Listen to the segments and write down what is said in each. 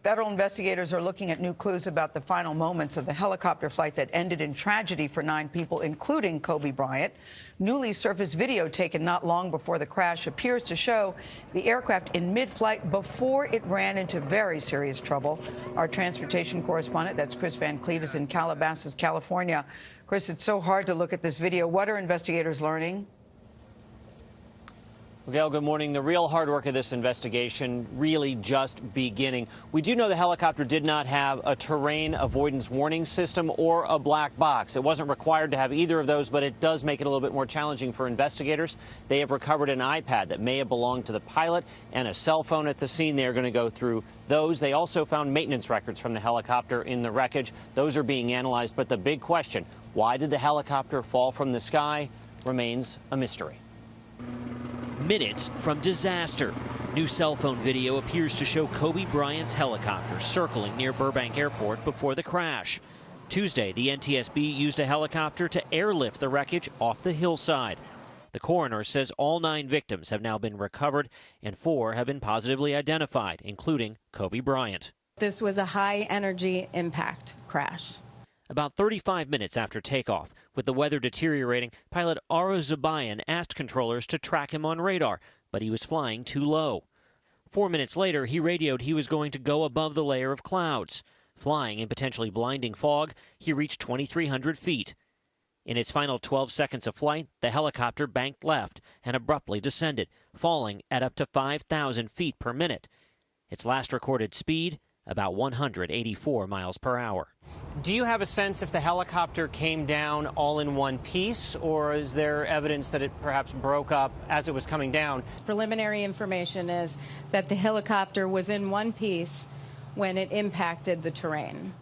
Federal investigators are looking at new clues about the final moments of the helicopter flight that ended in tragedy for 9 people, including Kobe Bryant. Newly surfaced video taken not long before the crash appears to show the aircraft in mid-flight before it ran into very serious trouble. Our transportation correspondent, that's Chris Van Cleve, is in Calabasas, California. Chris, it's so hard to look at this video. What are investigators learning? Well, Gail, good morning. The real hard work of this investigation really just beginning. We do know the helicopter did not have a terrain avoidance warning system or a black box. It wasn't required to have either of those, but it does make it a little bit more challenging for investigators. They have recovered an iPad that may have belonged to the pilot and a cell phone at the scene. They're going to go through those. They also found maintenance records from the helicopter in the wreckage. Those are being analyzed. But the big question, why did the helicopter fall from the sky, remains a mystery. Minutes from disaster. New cell phone video appears to show Kobe Bryant's helicopter circling near Burbank Airport before the crash. Tuesday, the NTSB used a helicopter to airlift the wreckage off the hillside. The coroner says all 9 victims have now been recovered and 4 have been positively identified, including Kobe Bryant. This was a high-energy impact crash. About 35 minutes after takeoff, with the weather deteriorating, pilot Aro Zabayan asked controllers to track him on radar, but he was flying too low. 4 minutes later, he radioed he was going to go above the layer of clouds. Flying in potentially blinding fog, he reached 2,300 feet. In its final 12 seconds of flight, the helicopter banked left and abruptly descended, falling at up to 5,000 feet per minute. Its last recorded speed, about 184 miles per hour. Do you have a sense if the helicopter came down all in one piece, or is there evidence that it perhaps broke up as it was coming down? Preliminary information is that the helicopter was in one piece when it impacted the terrain.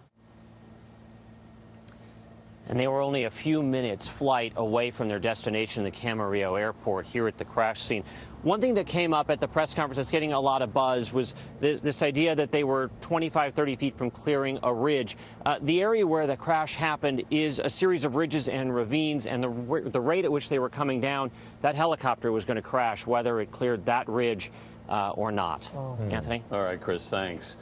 And they were only a few minutes flight away from their destination, the Camarillo Airport, here at the crash scene. One thing that came up at the press conference that's getting a lot of buzz was this idea that they were 25, 30 feet from clearing a ridge. The area where the crash happened is a series of ridges and ravines, and the rate at which they were coming down, that helicopter was going to crash, whether it cleared that ridge or not. Anthony? All right, Chris, thanks.